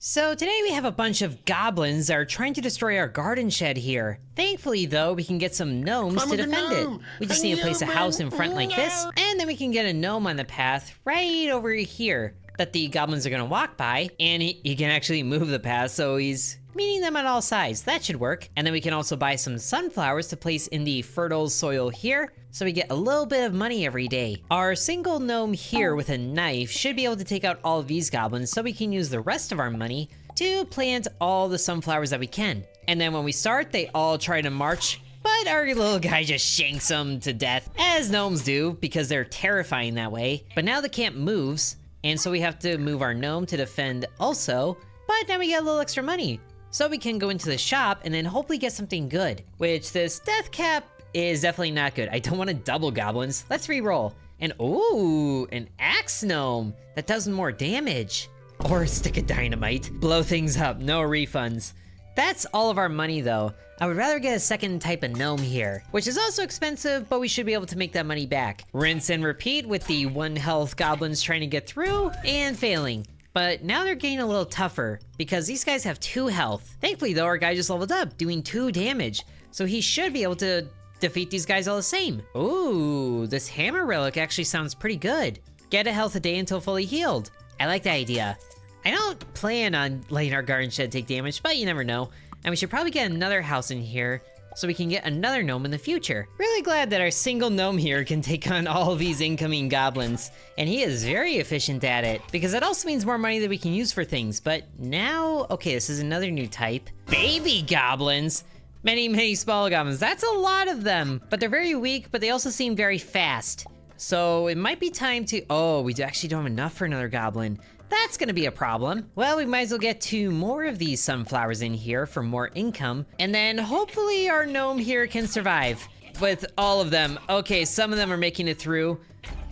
So today we have a bunch of goblins that are trying to destroy our garden shed here. Thankfully though, we can get some gnomes to defend it. We just need to place a house in front like this, and then we can get a gnome on the path right over here that the goblins are gonna walk by, and he can actually move the path so he's meeting them on all sides. That should work. And then we can also buy some sunflowers to place in the fertile soil here, so we get a little bit of money every day. Our single gnome here with a knife should be able to take out all of these goblins, so we can use the rest of our money to plant all the sunflowers that we can. And then when we start, they all try to march, but our little guy just shanks them to death, as gnomes do, because they're terrifying that way. But now the camp moves, and so we have to move our gnome to defend also, but now we get a little extra money. So we can go into the shop and then hopefully get something good, which this death cap is definitely not good. I don't want to double goblins. Let's re-roll. And ooh, an axe gnome that does more damage. Or a stick of dynamite. Blow things up, no refunds. That's all of our money though. I would rather get a second type of gnome here, which is also expensive, but we should be able to make that money back. Rinse and repeat with the 1 health goblins trying to get through and failing. But now they're getting a little tougher because these guys have 2 health. Thankfully though, our guy just leveled up, doing 2 damage. So he should be able to defeat these guys all the same. Ooh, this hammer relic actually sounds pretty good. Get a health a day until fully healed. I like that idea. I don't plan on letting our garden shed take damage, but you never know. And we should probably get another house in here so we can get another gnome in the future. Really glad that our single gnome here can take on all these incoming goblins. And he is very efficient at it, because that also means more money that we can use for things. But now, okay, this is another new type. Baby goblins! Many small goblins. That's a lot of them, but they're very weak, but they also seem very fast. So it might be time to, oh, we actually don't have enough for another goblin. That's gonna be a problem. Well, we might as well get 2 more of these sunflowers in here for more income, and then hopefully our gnome here can survive with all of them. Okay, some of them are making it through,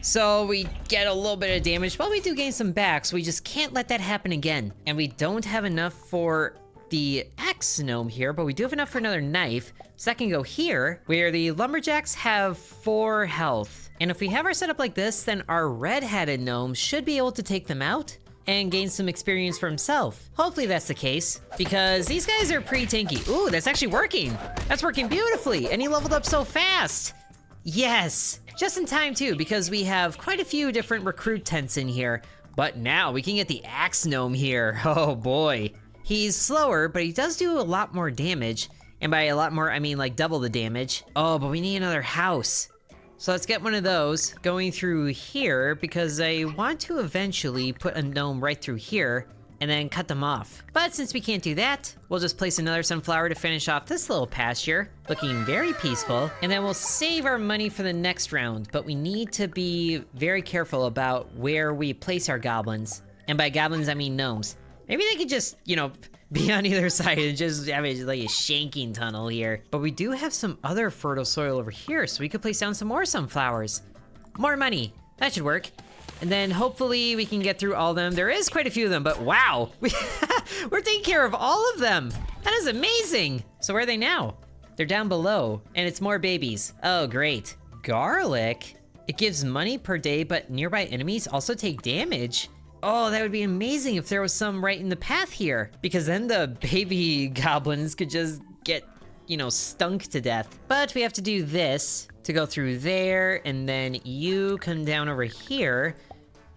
so we get a little bit of damage, but we do gain some back, so we just can't let that happen again. And we don't have enough for the axe gnome here, but we do have enough for another knife, so that can go here, where the lumberjacks have 4 health. And if we have our setup like this, then our red-hatted gnome should be able to take them out and gain some experience for himself. Hopefully that's the case, because these guys are pretty tanky. Ooh, that's actually working. That's working beautifully, and he leveled up so fast. Yes, just in time too, because we have quite a few different recruit tents in here, but now we can get the axe gnome here. Oh boy. He's slower, but he does do a lot more damage, and by a lot more, I mean like double the damage. Oh, but we need another house. So let's get one of those going through here, because I want to eventually put a gnome right through here and then cut them off. But since we can't do that, we'll just place another sunflower to finish off this little pasture, looking very peaceful, and then we'll save our money for the next round. But we need to be very careful about where we place our goblins. And by goblins, I mean gnomes. Maybe they could just, you know, be on either side and just have like a shanking tunnel here. But we do have some other fertile soil over here, so we could place down some more sunflowers. More money. That should work. And then hopefully we can get through all of them. There is quite a few of them, but wow. We're taking care of all of them. That is amazing. So where are they now? They're down below, and it's more babies. Oh, great. Garlic? It gives money per day, but nearby enemies also take damage. Oh, that would be amazing if there was some right in the path here, because then the baby goblins could just get, you know, stunk to death. But we have to do this to go through there, and then you come down over here.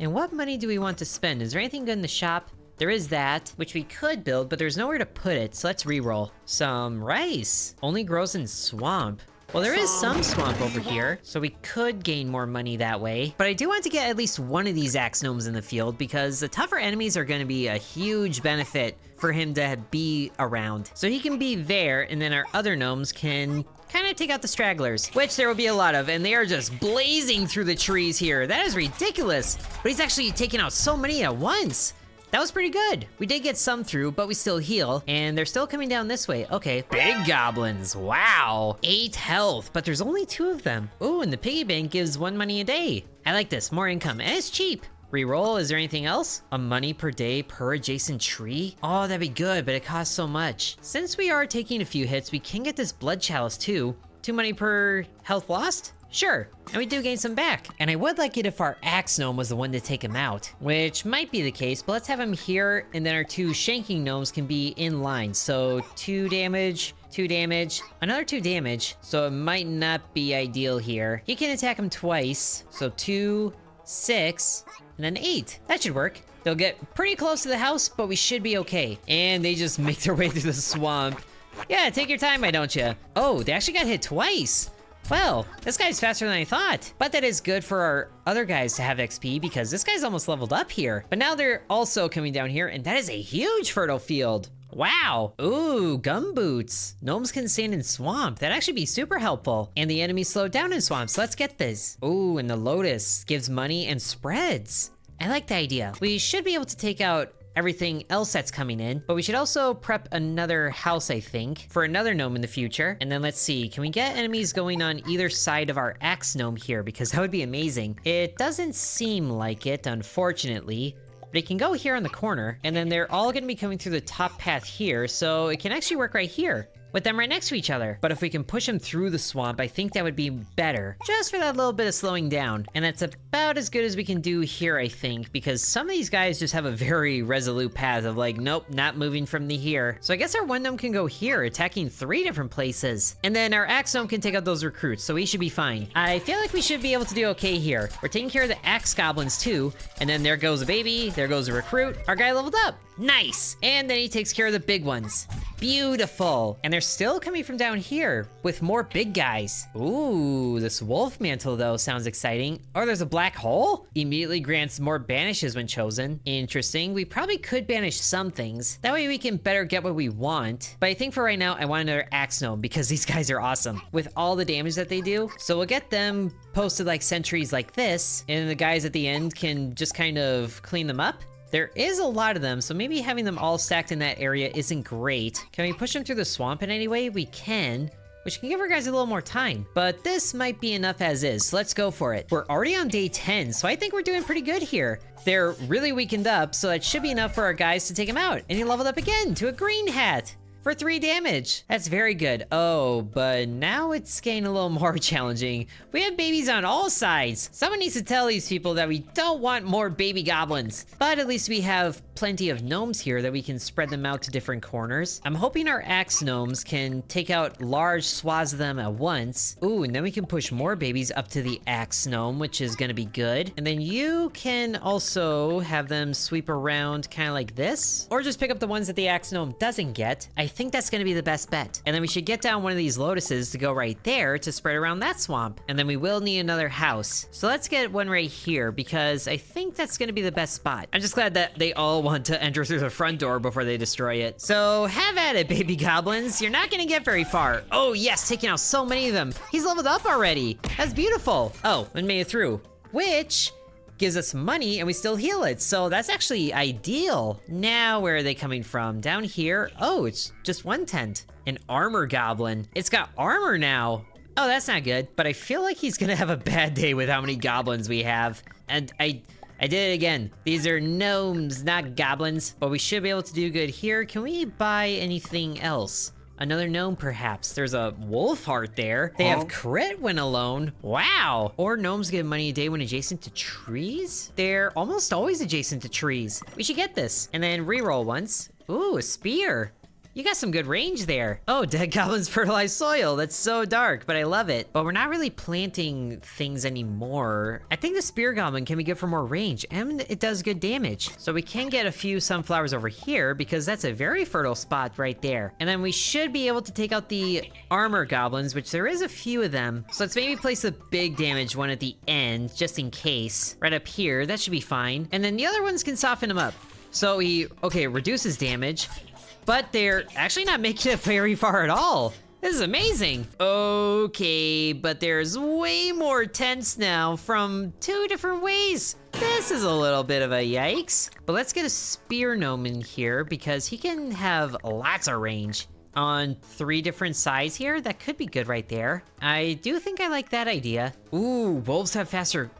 And what money do we want to spend? Is there anything good in the shop? There is that, which we could build, but there's nowhere to put it, so let's re-roll. Some rice. Only grows in swamp. Well, there is some swamp over here, so we could gain more money that way. But I do want to get at least one of these axe gnomes in the field, because the tougher enemies are going to be a huge benefit for him to be around. So he can be there, and then our other gnomes can kind of take out the stragglers, which there will be a lot of, and they are just blazing through the trees here. That is ridiculous, but he's actually taking out so many at once. That was pretty good. We did get some through, but we still heal, and they're still coming down this way. Okay, big goblins, wow. 8 health, but there's only 2 of them. Ooh, and the piggy bank gives 1 money a day. I like this, more income, and it's cheap. Reroll, is there anything else? A money per day per adjacent tree? Oh, that'd be good, but it costs so much. Since we are taking a few hits, we can get this blood chalice too. 2 money per health lost? Sure, and we do gain some back. And I would like it if our axe gnome was the one to take him out, which might be the case, but let's have him here, and then our 2 shanking gnomes can be in line. So 2 damage, 2 damage, another 2 damage, so it might not be ideal here. He can attack him twice, so 2, 6, and then 8. That should work. They'll get pretty close to the house, but we should be okay. And they just make their way through the swamp. Yeah, take your time, why don't you? Oh, they actually got hit twice. Well, this guy's faster than I thought. But that is good for our other guys to have XP because this guy's almost leveled up here. But now they're also coming down here, and that is a huge fertile field. Wow. Ooh, gumboots. Gnomes can stand in swamp. That'd actually be super helpful. And the enemies slow down in swamps. Let's get this. Ooh, and the lotus gives money and spreads. I like the idea. We should be able to take out everything else that's coming in, but we should also prep another house, I think, for another gnome in the future. And then let's see, can we get enemies going on either side of our axe gnome here? Because that would be amazing. It doesn't seem like it, unfortunately. But it can go here on the corner, and then they're all gonna be coming through the top path here, so it can actually work right here, with them right next to each other. But if we can push them through the swamp, I think that would be better, just for that little bit of slowing down. And that's about as good as we can do here, I think, because some of these guys just have a very resolute path of like, nope, not moving from the here. So I guess our one gnome can go here, attacking 3 different places. And then our axe gnome can take out those recruits, so we should be fine. I feel like we should be able to do okay here. We're taking care of the axe goblins too, and then there goes a baby, there goes a recruit. Our guy leveled up. Nice! And then he takes care of the big ones. Beautiful. And they're still coming from down here with more big guys. Ooh, this wolf mantle though sounds exciting. Oh, there's a black hole? Immediately grants more banishes when chosen. Interesting. We probably could banish some things. That way we can better get what we want. But I think for right now, I want another axe gnome because these guys are awesome with all the damage that they do. So we'll get them posted like sentries like this, and the guys at the end can just kind of clean them up. There is a lot of them, so maybe having them all stacked in that area isn't great. Can we push them through the swamp in any way? We can, which can give our guys a little more time. But this might be enough as is, so let's go for it. We're already on day 10, so I think we're doing pretty good here. They're really weakened up, so that should be enough for our guys to take them out. And he leveled up again to a green hat. For 3 damage. That's very good. Oh, but now it's getting a little more challenging. We have babies on all sides. Someone needs to tell these people that we don't want more baby goblins. But at least we have plenty of gnomes here that we can spread them out to different corners. I'm hoping our axe gnomes can take out large swaths of them at once. Ooh, and then we can push more babies up to the axe gnome, which is gonna be good. And then you can also have them sweep around kind of like this, or just pick up the ones that the axe gnome doesn't get. I think that's gonna be the best bet. And then we should get down one of these lotuses to go right there to spread around that swamp. And then we will need another house. So let's get one right here because I think that's gonna be the best spot. I'm just glad that they all want to enter through the front door before they destroy it. So have at it, baby goblins. You're not gonna get very far. Oh yes, taking out so many of them. He's leveled up already. That's beautiful. Oh, and made it through, which gives us money and we still heal it. So that's actually ideal. Now, where are they coming from? Down here? Oh, it's just one tent. An armor goblin. It's got armor now. Oh, that's not good. But I feel like he's gonna have a bad day with how many goblins we have. And I did it again. These are gnomes, not goblins. But we should be able to do good here. Can we buy anything else? Another gnome, perhaps. There's a wolf heart there. They have crit when alone. Wow. Or gnomes get money a day when adjacent to trees? They're almost always adjacent to trees. We should get this. And then reroll once. Ooh, a spear. You got some good range there. Oh, dead goblins fertilized soil. That's so dark, but I love it. But we're not really planting things anymore. I think the spear goblin can be good for more range, and it does good damage. So we can get a few sunflowers over here because that's a very fertile spot right there. And then we should be able to take out the armor goblins, which there is a few of them. So let's maybe place the big damage one at the end, just in case. Right up here, that should be fine. And then the other ones can soften them up. So he, okay, reduces damage, but they're actually not making it very far at all. This is amazing. Okay, but there's way more tents now from 2 different ways. This is a little bit of a yikes. But let's get a spear gnome in here because he can have lots of range on 3 different sides here. That could be good right there. I do think I like that idea. Ooh, wolves have faster,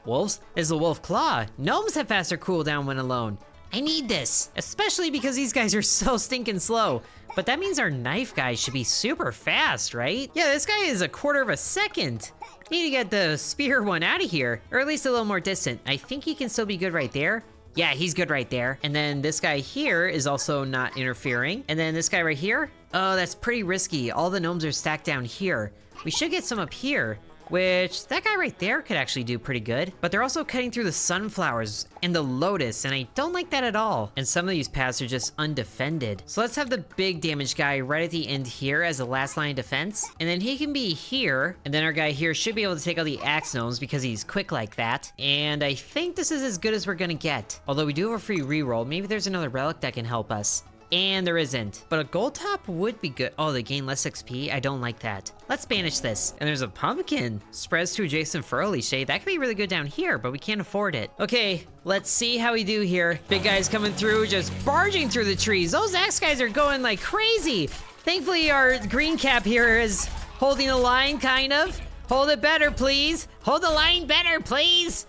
wolves? This is a wolf claw. Gnomes have faster cooldown when alone. I need this, especially because these guys are so stinking slow. But that means our knife guy should be super fast, right? Yeah, this guy is a quarter of a second. Need to get the spear one out of here, or at least a little more distant. I think he can still be good right there. Yeah, he's good right there. And then this guy here is also not interfering. And then this guy right here, oh, that's pretty risky. All the gnomes are stacked down here. We should get some up here, which that guy right there could actually do pretty good. But they're also cutting through the sunflowers and the lotus, and I don't like that at all. And some of these paths are just undefended. So let's have the big damage guy right at the end here as the last line of defense. And then he can be here. And then our guy here should be able to take out the axe gnomes because he's quick like that. And I think this is as good as we're gonna get. Although we do have a free reroll. Maybe there's another relic that can help us. And there isn't. But a gold top would be good. Oh, they gain less XP? I don't like that. Let's banish this. And there's a pumpkin. Spreads to adjacent furly shade. That could be really good down here, but we can't afford it. Okay, let's see how we do here. Big guys coming through, just barging through the trees. Those axe guys are going like crazy. Thankfully, our green cap here is holding the line, kind of. Hold it better, please. Hold the line better, please.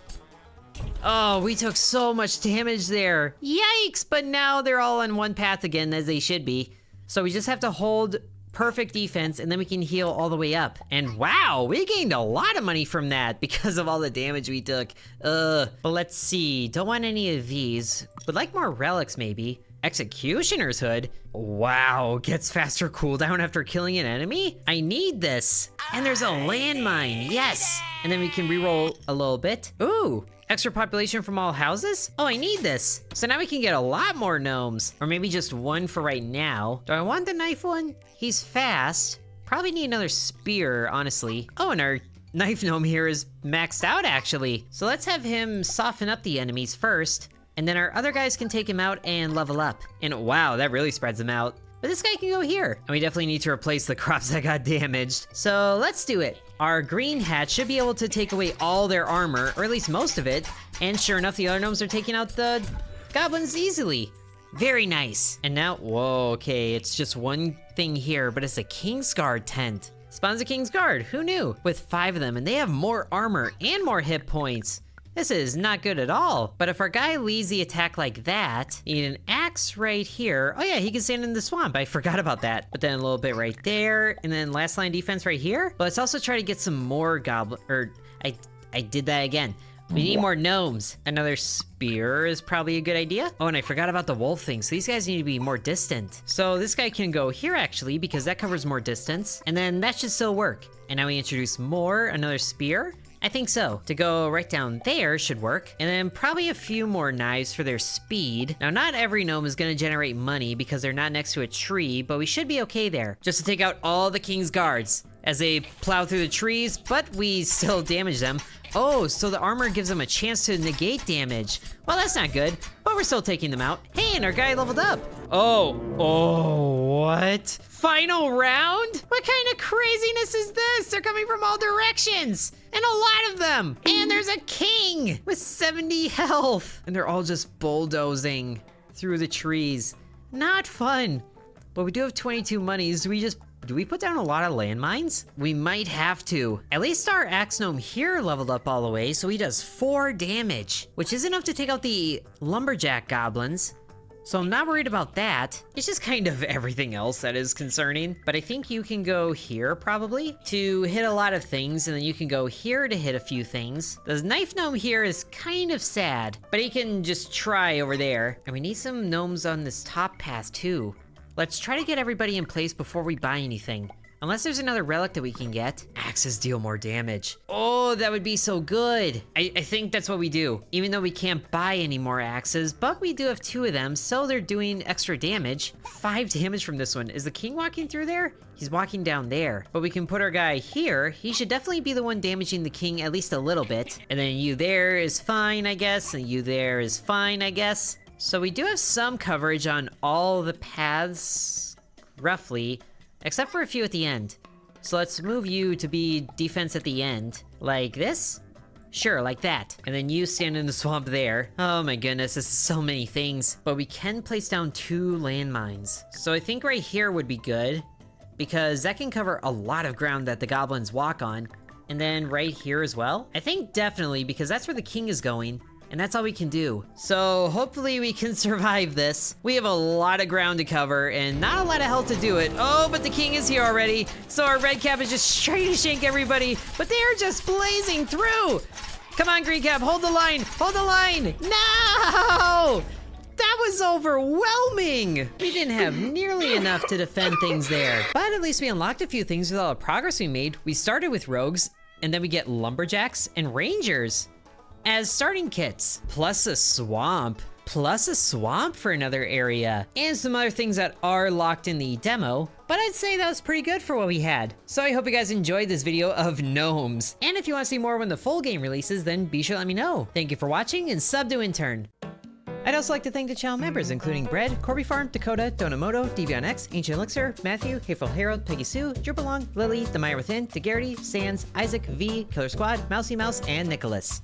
Oh, we took so much damage there. Yikes, but now they're all on one path again, as they should be. So we just have to hold perfect defense, and then we can heal all the way up. And wow, we gained a lot of money from that because of all the damage we took. But let's see, don't want any of these. Would like more relics, maybe. Executioner's Hood? Wow, gets faster cooldown after killing an enemy? I need this. And there's a landmine, yes. And then we can reroll a little bit. Ooh. Extra population from all houses? Oh, I need this. So now we can get a lot more gnomes. Or maybe just one for right now. Do I want the knife one? He's fast. Probably need another spear, honestly. Oh, and our knife gnome here is maxed out, actually. So let's have him soften up the enemies first. And then our other guys can take him out and level up. And wow, that really spreads them out. But this guy can go here. And we definitely need to replace the crops that got damaged. So let's do it. Our green hat should be able to take away all their armor, or at least most of it. And sure enough, the other gnomes are taking out the goblins easily. Very nice. And now, whoa, okay, it's just one thing here, but it's a Kingsguard tent. Spawns a Kingsguard, who knew? With 5 of them, and they have more armor and more hit points. This is not good at all. But if our guy leads the attack like that, you need an axe right here. Oh yeah, he can stand in the swamp. I forgot about that. But then a little bit right there, and then last line defense right here. But let's also try to get some more goblin, or I did that again. We need more gnomes. Another spear is probably a good idea. Oh, and I forgot about the wolf thing. So these guys need to be more distant. So this guy can go here actually, because that covers more distance. And then that should still work. And now we introduce more, another spear. I think so. To go right down there should work. And then probably a few more knives for their speed. Now, not every gnome is gonna generate money because they're not next to a tree, but we should be okay there. Just to take out all the king's guards as they plow through the trees, but we still damage them. Oh, so the armor gives them a chance to negate damage. Well, that's not good, but we're still taking them out. Hey, and our guy leveled up. Oh, what? Final round? What kind of craziness is this? They're coming from all directions, and a lot of them. And there's a king with 70 health, and they're all just bulldozing through the trees. Not fun, but we do have 22 monies. Do we put down a lot of landmines? We might have to. At least our axe gnome here leveled up all the way, so he does 4 damage, which is enough to take out the lumberjack goblins. So I'm not worried about that. It's just kind of everything else that is concerning. But I think you can go here probably to hit a lot of things, and then you can go here to hit a few things. The knife gnome here is kind of sad, but he can just try over there. And we need some gnomes on this top path too. Let's try to get everybody in place before we buy anything. Unless there's another relic that we can get. Axes deal more damage. Oh, that would be so good. I think that's what we do. Even though we can't buy any more axes, but we do have 2 of them, so they're doing extra damage. 5 damage from this one. Is the king walking through there? He's walking down there. But we can put our guy here. He should definitely be the one damaging the king at least a little bit. And then you there is fine, I guess. And you there is fine, I guess. So we do have some coverage on all the paths, roughly, except for a few at the end. So let's move you to be defense at the end, like this? Sure, like that. And then you stand in the swamp there. Oh my goodness, this is so many things. But we can place down 2 landmines. So I think right here would be good, because that can cover a lot of ground that the goblins walk on. And then right here as well. I think definitely, because that's where the king is going. and that's all we can do. So hopefully we can survive this. We have a lot of ground to cover and not a lot of health to do it. Oh, but the king is here already. So our red cap is just trying to shank everybody, but they are just blazing through. Come on, green cap, hold the line, hold the line. No! That was overwhelming! We didn't have nearly enough to defend things there. But at least we unlocked a few things with all the progress we made. We started with rogues, and then we get lumberjacks and rangers as starting kits, plus a swamp for another area, and some other things that are locked in the demo. But I'd say that was pretty good for what we had. So I hope you guys enjoyed this video of gnomes. And if you want to see more when the full game releases, then be sure to let me know. Thank you for watching, and sub to Intern. I'd also like to thank the channel members, including Bread, Corby Farm, Dakota, Donamoto, DBonX, Ancient Elixir, Matthew, Hateful Harold, Peggy Sue, Drupalong, Lily, The Mire Within, Gare, Sans, Isaac, V, Killer Squad, Mousy Mouse, and Nicholas.